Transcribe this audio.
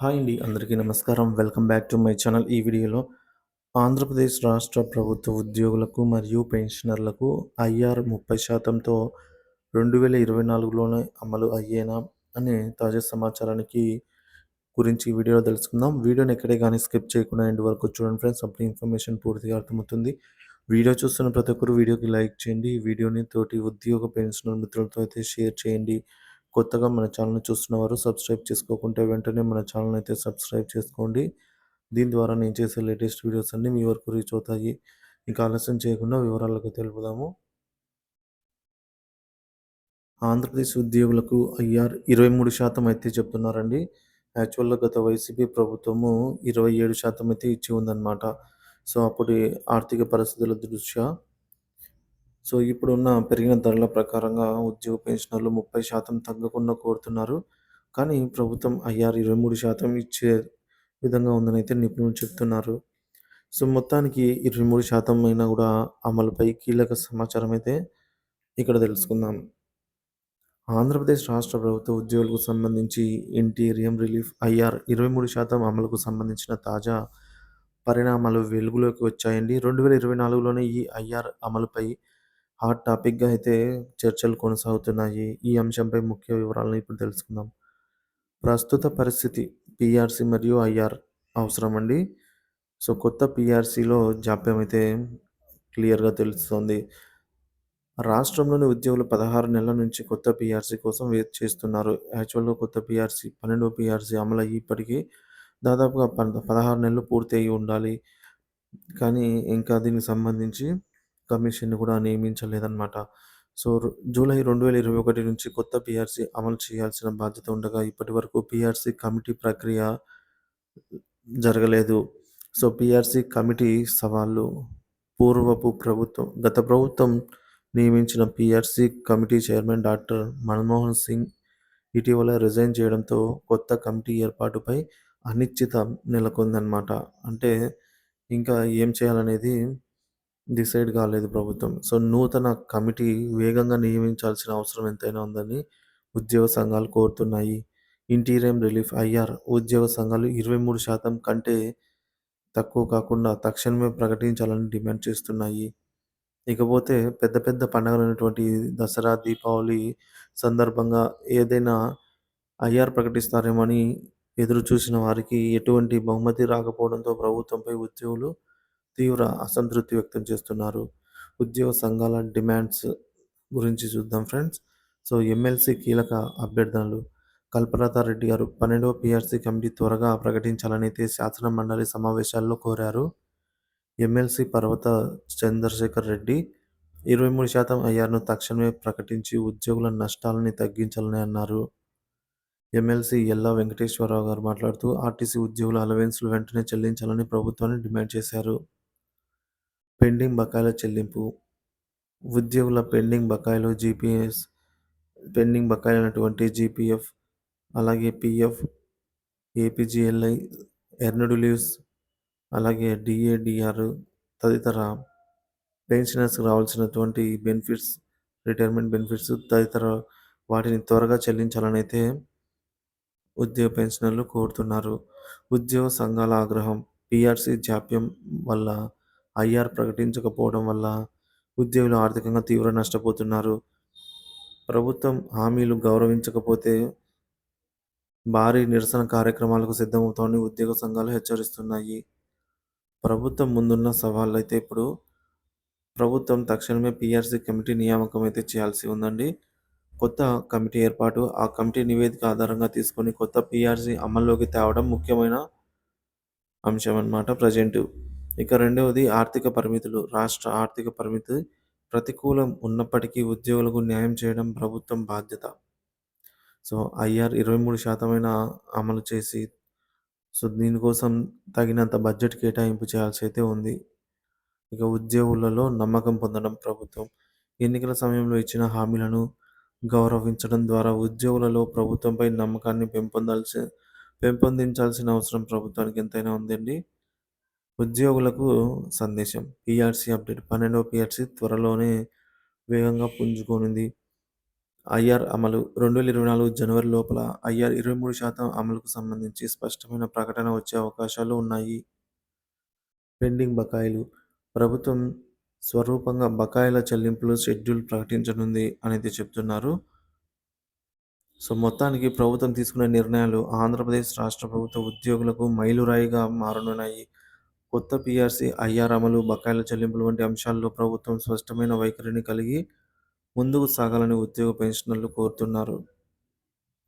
Hi అండి. అందరికీ నమస్కారం. Welcome back to my channel. ఈ వీడియోలో ఆంధ్రప్రదేశ్ రాష్ట్ర ప్రభుత్వ ఉద్యోగులకు మరియు పెన్షనర్లకు ఐఆర్ 30%తో 2024లోనే అమలు అయ్యేనా అనే తాజా సమాచారానికి గురించి ఈ వీడియోలో తెలుసుకుందాం. వీడియోని ఎక్కడే గానీ స్కిప్ చేయకుండా ఎండ్ వరకు చూడండి ఫ్రెండ్స్. అప్పుడు ఇన్ఫర్మేషన్ పూర్తిగా అర్థమవుతుంది. వీడియో చూస్తున్న ప్రతి ఒక్కరు వీడియోకి లైక్ చేయండి. ఈ వీడియోని తోటి ఉద్యోగ పెన్షనర్ మిత్రులతో అయితే షేర్ చేయండి. కొత్తగా మన ఛానల్‌ని చూస్తున్నవారు సబ్స్క్రైబ్ చేసుకోకుంటే వెంటనే మన ఛానల్‌ని అయితే సబ్స్క్రైబ్ చేసుకోండి. దీని ద్వారా నేను చేసే లేటెస్ట్ వీడియోస్ అన్నీ మీ వరకు రీచ్ అవుతాయి. ఇంకా ఆలస్యం చేయకుండా వివరాలకు తెలుపుదాము. ఆంధ్రప్రదేశ్ ఉద్యోగులకు ఐఆర్ 23% అయితే చెప్తున్నారండి. యాక్చువల్‌గా గత వైసీపీ ప్రభుత్వము 27% అయితే ఇచ్చి ఉందన్నమాట. సో, అప్పటి ఆర్థిక పరిస్థితుల దృష్ట్యా ఇప్పుడున్న పెరిగిన ధరల ప్రకారంగా ఉద్యోగ పెన్షనర్లు 30% తగ్గకుండా కోరుతున్నారు. కానీ ప్రభుత్వం ఐఆర్ 23% ఇచ్చే విధంగా ఉందనైతే నిపుణులు చెప్తున్నారు. మొత్తానికి 23% అయినా గూడా అమలుపై కీలక సమాచారం అయితే ఇక్కడ తెలుసుకుందాం. ఆంధ్రప్రదేశ్ రాష్ట్ర ప్రభుత్వ ఉద్యోగులకు సంబంధించి ఇంటీరియం రిలీఫ్ ఐఆర్ 23% అమలుకు సంబంధించిన తాజా పరిణామాలు వెలుగులోకి వచ్చాయండి. 2024లోనే ఈ ఐఆర్ అమలుపై హాట్ టాపిక్‌గా అయితే చర్చలు కొనసాగుతున్నాయి. ఈ అంశంపై ముఖ్య వివరాలను ఇప్పుడు తెలుసుకుందాం. ప్రస్తుత పరిస్థితి పీఆర్సీ మరియు ఐఆర్ అవసరమండి. కొత్త పీఆర్సీలో జాప్యం అయితే క్లియర్‌గా తెలుస్తోంది. రాష్ట్రంలోని ఉద్యోగులు 16 నెలల నుంచి కొత్త పీఆర్సీ కోసం వెయిట్ చేస్తున్నారు. యాక్చువల్‌గా కొత్త పీఆర్సీ 12వ పీఆర్సీ అమలయ్యి ఇప్పటికి దాదాపుగా 16 నెలలు పూర్తి అయ్యి ఉండాలి. కానీ ఇంకా దీనికి సంబంధించి కమిషన్‌ని కూడా నియమించలేదన్నమాట. జూలై 2021 నుంచి కొత్త పీఆర్సీ అమలు చేయాల్సిన బాధ్యత ఉండగా ఇప్పటివరకు పీఆర్సీ కమిటీ ప్రక్రియ జరగలేదు. పీఆర్సీ కమిటీ సవాళ్లు గత ప్రభుత్వం నియమించిన PRC committee chairman doctor Manmohan Singh ఇటీవల రిజైన్ చేయడంతో కొత్త కమిటీ ఏర్పాటుపై అనిశ్చిత నెలకొందన్నమాట. అంటే ఇంకా ఏం చేయాలనేది డిసైడ్ కాలేదు ప్రభుత్వం. నూతన కమిటీ వేగంగా నియమించాల్సిన అవసరం ఎంతైనా ఉందని ఉద్యోగ సంఘాలు కోరుతున్నాయి. ఇంటీరియం రిలీఫ్ ఐఆర్ ఉద్యోగ సంఘాలు 23% కంటే తక్కువ కాకుండా తక్షణమే ప్రకటించాలని డిమాండ్ చేస్తున్నాయి. ఇకపోతే పెద్ద పెద్ద పండుగలైనటువంటి దసరా, దీపావళి సందర్భంగా ఏదైనా ఐఆర్ ప్రకటిస్తారేమోని ఎదురు చూసిన వారికి ఎటువంటి బహుమతి రాకపోవడంతో ప్రభుత్వంపై ఉద్యోగులు తీవ్ర అసంతృప్తి వ్యక్తం చేస్తున్నారు. ఉద్యోగ సంఘాల డిమాండ్స్ గురించి చూద్దాం ఫ్రెండ్స్. ఎమ్మెల్సీ కీలక అభ్యర్థనలు కల్పలతా రెడ్డి గారు 12వ పీఆర్సీ కమిటీ త్వరగా ప్రకటించాలని అయితే శాసన మండలి సమావేశాల్లో కోరారు. ఎమ్మెల్సీ పర్వత చంద్రశేఖర్ రెడ్డి 23% ఐఆర్‌ను తక్షణమే ప్రకటించి ఉద్యోగుల నష్టాలని తగ్గించాలని అన్నారు. ఎమ్మెల్సీ యల్లా వెంకటేశ్వరరావు గారు మాట్లాడుతూ ఆర్టీసీ ఉద్యోగుల అలవెన్స్‌లు వెంటనే చెల్లించాలని ప్రభుత్వాన్ని డిమాండ్ చేశారు. పెండింగ్ బకాయిల చెల్లింపు ఉద్యోగుల పెండింగ్ బకాయిలు పెండింగ్ బకాయిలైనటువంటి జీపీఎఫ్, అలాగే పీఎఫ్, ఏపీజీఎల్ఐ, ఎర్న్డ్ లీవ్స్, అలాగే డీఏడీఆర్ తదితర పెన్షనర్స్‌కి రావాల్సినటువంటి బెనిఫిట్స్, రిటైర్మెంట్ బెనిఫిట్స్ తదితర వాటిని త్వరగా చెల్లించాలనైతే ఉద్యోగ పెన్షనర్లు కోరుతున్నారు. ఉద్యోగ సంఘాల ఆగ్రహం పీఆర్సీ జాప్యం వల్ల, ఐఆర్ ప్రకటించకపోవడం వల్ల ఉద్యోగులు ఆర్థికంగా తీవ్ర నష్టపోతున్నారు. ప్రభుత్వం హామీలు గౌరవించకపోతే భారీ నిరసన కార్యక్రమాలకు సిద్ధమవుతామని ఉద్యోగ సంఘాలు హెచ్చరిస్తున్నాయి. ప్రభుత్వం ముందున్న సవాళ్ళైతే ఇప్పుడు ప్రభుత్వం తక్షణమే పీఆర్సీ కమిటీ నియామకం అయితే చేయాల్సి ఉందండి. కొత్త కమిటీ ఏర్పాటు, ఆ కమిటీ నివేదిక ఆధారంగా తీసుకొని కొత్త పీఆర్సీ అమల్లోకి తేవడం ముఖ్యమైన అంశం అన్నమాట ప్రెజెంటు. ఇక రెండవది ఆర్థిక పరిమితులు. రాష్ట్ర ఆర్థిక పరిమితి ప్రతికూలం ఉన్నప్పటికీ ఉద్యోగులకు న్యాయం చేయడం ప్రభుత్వం బాధ్యత. ఐఆర్ 23% అయినా అమలు చేసి దీనికోసం తగినంత బడ్జెట్ కేటాయింపు చేయాల్సి అయితే ఉంది. ఇక ఉద్యోగులలో నమ్మకం పొందడం ప్రభుత్వం. ఎన్నికల సమయంలో ఇచ్చిన హామీలను గౌరవించడం ద్వారా ఉద్యోగులలో ప్రభుత్వంపై నమ్మకాన్ని పెంపొందించాల్సిన అవసరం ప్రభుత్వానికి ఎంతైనా ఉందండి. ఉద్యోగులకు సందేశం పీఆర్సీ అప్డేట్ 12వ పీఆర్సీ త్వరలోనే వేగంగా పుంజుకోనుంది. ఐఆర్ అమలు 2024 జనవరి లోపల ఐఆర్ 23% అమలుకు సంబంధించి స్పష్టమైన ప్రకటన వచ్చే అవకాశాలు ఉన్నాయి. పెండింగ్ బకాయిలు ప్రభుత్వం స్వరూపంగా బకాయిల చెల్లింపులు షెడ్యూల్ ప్రకటించనుంది అనేది చెప్తున్నారు. సో, మొత్తానికి ప్రభుత్వం తీసుకున్న నిర్ణయాలు ఆంధ్రప్రదేశ్ రాష్ట్ర ప్రభుత్వ ఉద్యోగులకు మైలురాయిగా మారనున్నాయి. కొత్త పీఆర్సీ, ఐఆర్ అమలు, బకాయిల చెల్లింపులు వంటి అంశాల్లో ప్రభుత్వం స్పష్టమైన వైఖరిని కలిగి ముందుకు సాగాలని ఉద్యోగ పెన్షనర్లు కోరుతున్నారు.